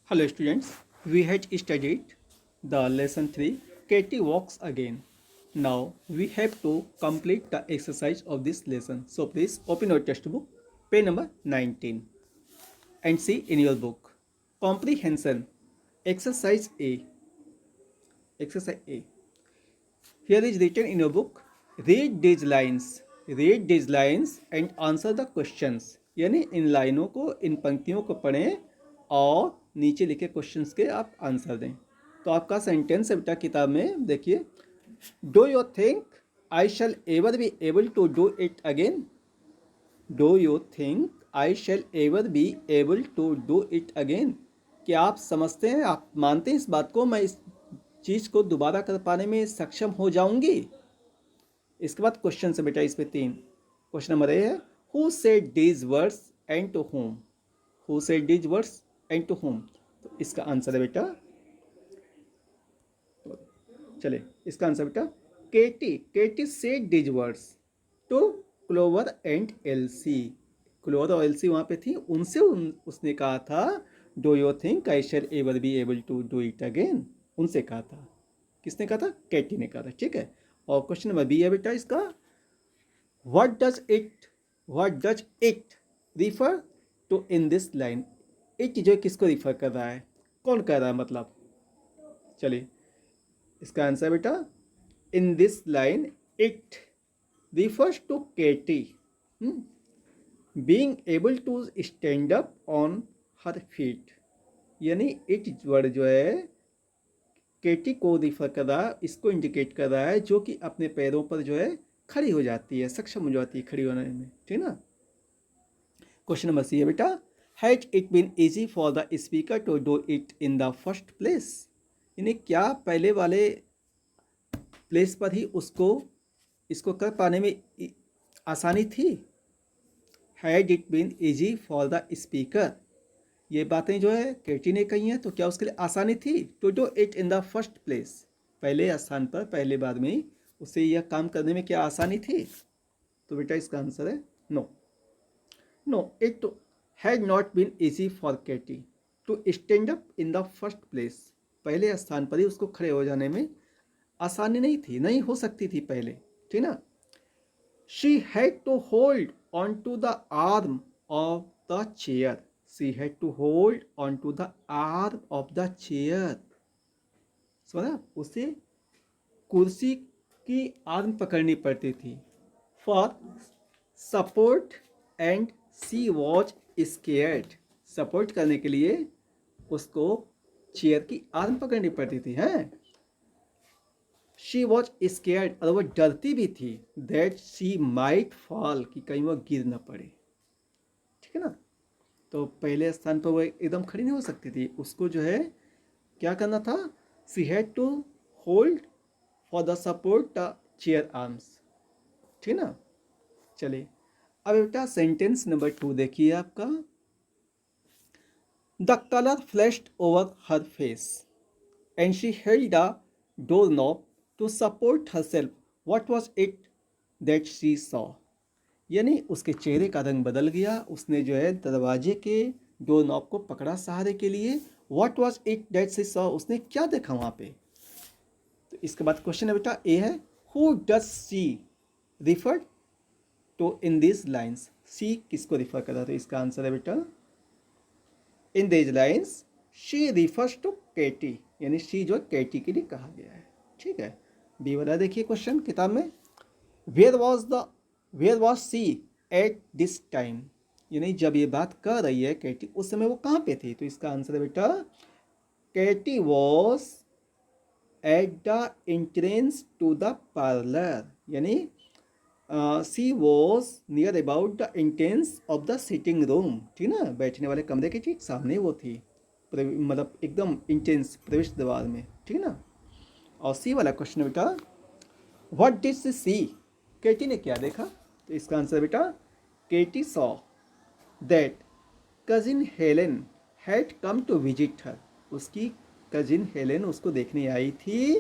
Hello students, we had studied the lesson 3 Katie walks again. Now we have to complete the exercise of this lesson. So please open your textbook, page number 19 and see in your book. Comprehension, exercise A. Exercise A. Here is written in your book, read these lines and answer the questions. यानी इन लाइनों को, इन पंक्तियों को पढ़ें और नीचे लिखे questions के आप आंसर दें। तो आपका सेंटेंस है बेटा किताब में, देखिए, do you think I shall ever be able to do it again? Do you think I shall ever be able to do it again? क्या आप समझते हैं, आप मानते हैं इस बात को, मैं इस चीज़ को दोबारा कर पाने में सक्षम हो जाऊंगी? इसके बाद क्वेश्चन से बेटा इस पे 3। क्वेश्चन नंबर ए है, who said these words and to whom? Who said these words and to whom? तो इसका आंसर है बेटा, चले इसका आंसर बेटा, Katie said these words to Clover and Elsie. Clover और एल्सी वहाँ पे थी, उनसे उसने कहा था, do you think I shall ever be able to do it again? उनसे कहा था। किसने कहा था? कैटी ने कहा था। ठीक है। और क्वेश्चन नंबर बी है बेटा इसका, what does it refer to in this line? It जो किसको रिफर कर रहा है, कौन कह रहा है मतलब? चलिए इसका आंसर बेटा, in this line it refers to Katie being able to stand up on her feet। यानी इट वर्ड जो है केटी को रिफर कर रहा है, इसको इंडिकेट कर रहा है, जो कि अपने पैरों पर जो है खड़ी हो जाती है, सक्षम हो जाती है खड़ी होने में। ठीक ना। क्वेश्चन नंबर सी है बेटा, had it been easy for the speaker to do it in the first place? यानी क्या पहले वाले प्लेस पर ही उसको इसको कर पाने में आसानी थी? Had it been easy for the speaker, ये बातें जो है केटी ने कही हैं, तो क्या उसके लिए आसानी थी to do it in the first place? पहले स्थान पर, पहले बार में उसे यह काम करने में क्या आसानी थी? तो बेटा इसका आंसर है no, it had not been easy for Katie to stand up in the first place. पहले स्थान पर ही उसको खड़े हो जाने में आसानी नहीं थी, नहीं हो सकती थी पहले। ठीक ना। She had to hold on to the arm of the chair. She had to hold on to the arm of the chair. समझा? उसे कुर्सी की आर्म पकड़नी पड़ती थी for support and she was scared. Support करने के लिए उसको चेयर की आर्म पकड़नी पड़ती थी। हैं, शी वॉज स्केयर्ड, और वो डरती भी थी, दैट शी माइट फॉल, कि कहीं वो गिर न पड़े। ठीक है ना। तो पहले स्थान पर वो एकदम खड़ी नहीं हो सकती थी, उसको जो है क्या करना था? She had to hold for the support the chair arms. ठीक ना। चलिए अब बेटा सेंटेंस नंबर 2 देखिए आपका, the colour flashed over her face and she held the door knob to support herself, what was it that she saw? यानी उसके चेहरे का रंग बदल गया, उसने जो है दरवाजे के डोर नॉब को पकड़ा सहारे के लिए। What was it that she saw, उसने क्या देखा वहाँ पे? तो इसके बाद क्वेश्चन है बेटा ए है, who does she refer to in this lines? She किसको रिफर कर रहा था? तो इसका आंसर है बेटा, in this lines she refers to Katie, यानी शी जो केटी के लिए कहा गया है। ठीक है। बी वाला देखिए क्वेश्चन किताब में, where was she at this time? यानी जब ये बात कर रही है केटी, उस समय वो कहाँ पे थी? तो इसका आंसर है बेटा, Katie was at the entrance to the parlour, यानी she was near about the entrance of the sitting room. ठीक ना, बैठने वाले कमरे के ठीक सामने वो थी, मतलब एकदम इंटेंस प्रवेश द्वार में। ठीक ना। और सी वाला क्वेश्चन बेटा, what did she see? Katie ने क्या देखा? तो इसका आंसर बेटा, Katie saw that cousin Helen had come to visit her. उसकी कजिन हेलेन उसको देखने आई थी,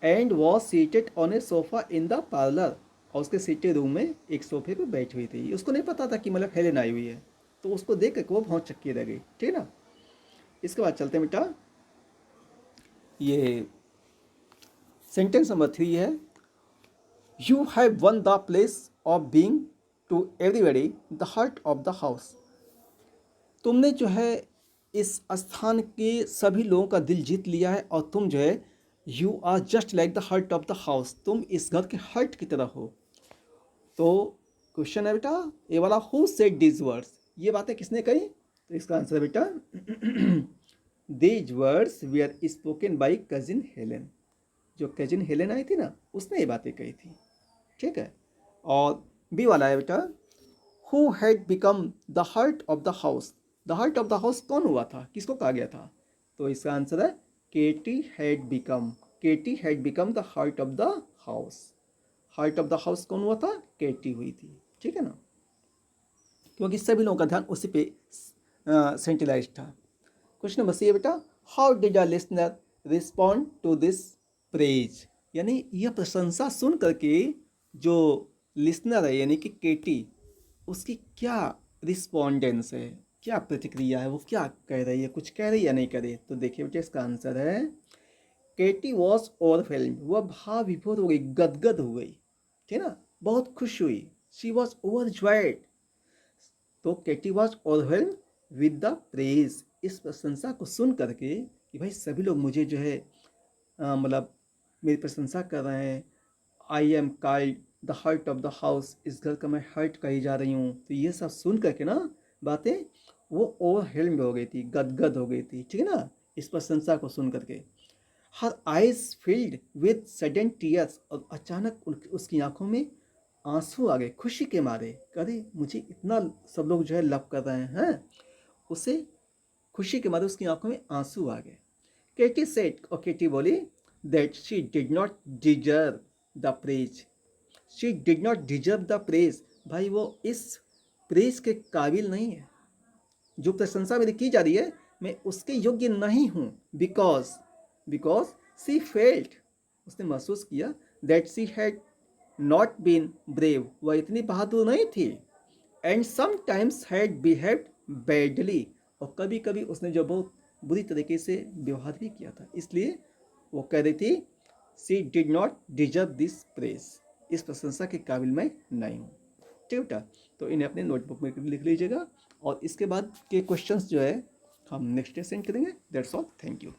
and was seated on a sofa in the parlour, और उसके सीटेड रूम में एक सोफे पे बैठी हुई थी। उसको नहीं पता था कि मतलब हेलेन आई हुई है, तो उसको देख कर वो बहुत चक्की रह गई। ठीक है ना। इसके बाद चलते हैं बेटा, ये सेंटेंस नंबर 3 है, you have won the place of being to everybody the heart of the house. तुमने जो है इस स्थान के सभी लोगों का दिल जीत लिया है और तुम जो है you are just like the heart of the house, तुम इस घर के हार्ट की तरह हो। तो क्वेश्चन है बेटा ये वाला, हु सेड दीज वर्ड्स, ये बातें किसने कही? तो इसका आंसर है बेटा these words VR spoken by cousin Helen. जो कजिन हेलेन आई थी ना, उसने ये बातें कही थी, ठीक है। और बी वाला है बेटा, who had become the heart of the house. The heart of the house कौन हुआ था, किसको कहा गया था? तो इसका आंसर है Katie had become, Katie had become the heart of the house. Heart of the house कौन हुआ था? केटी हुई थी, ठीक है ना, क्योंकि सभी लोगों का ध्यान उसी पे सेंट्रलाइज था। क्वेश्चन नंबर सी है बेटा, how did a listener respond to this praise. यानी यह प्रशंसा सुन करके जो लिसनर है यानी कि केटी, उसकी क्या रिस्पॉन्डेंस है, क्या प्रतिक्रिया है, वो क्या कह रही है, कुछ कह रही है या नहीं कह रही है? तो देखिए बेटा इसका आंसर है केटी वॉज ओवरवेल्म्ड, वह भाव विभोर हो गई, गदगद हो गई, ठीक है ना, बहुत खुश हुई। She was overjoyed. तो Katie was overwhelmed with the praise, इस प्रशंसा को सुन करके कि भाई सभी लोग मुझे जो है मतलब मेरी प्रशंसा कर रहे हैं। I am called the heart of the house, इस घर का मैं हार्ट कही जा रही हूँ। तो ये सब सुन करके ना बातें, वो ओवरवेल्म्ड हो गई थी, गदगद हो गई थी, ठीक है ना, इस प्रशंसा को सुन करके। Her eyes filled with sudden tears, और अचानक उसकी आंखों में आंसू आ गए खुशी के मारे। अरे मुझे इतना सब लोग जो है लव कर रहे हैं, उसे खुशी के मारे उसकी आंखों में आंसू आ गए। केटी सेड, और केटी बोली that she did not deserve the praise, she did not deserve the praise, भाई वो इस प्रेज के काबिल नहीं है, जो प्रशंसा मेरी की जा रही है मैं उसके योग्य नहीं हूँ। बिकॉज बिकॉज सी फेल्ट, उसने महसूस किया, that she had not been brave, वह इतनी बहादुर नहीं थी। And sometimes had behaved badly, और कभी कभी उसने जो बहुत बुरी तरीके से व्यवहार भी किया था, इसलिए वो कह रही थी she did not deserve this praise, इस प्रशंसा के काबिल मैं नहीं हूँ, ठीक बेटा। तो इन्हें अपने नोटबुक में लिख लीजिएगा, और इसके बाद के क्वेश्चंस जो है हम नेक्स्ट डे सेंड करेंगे। That's all, thank you.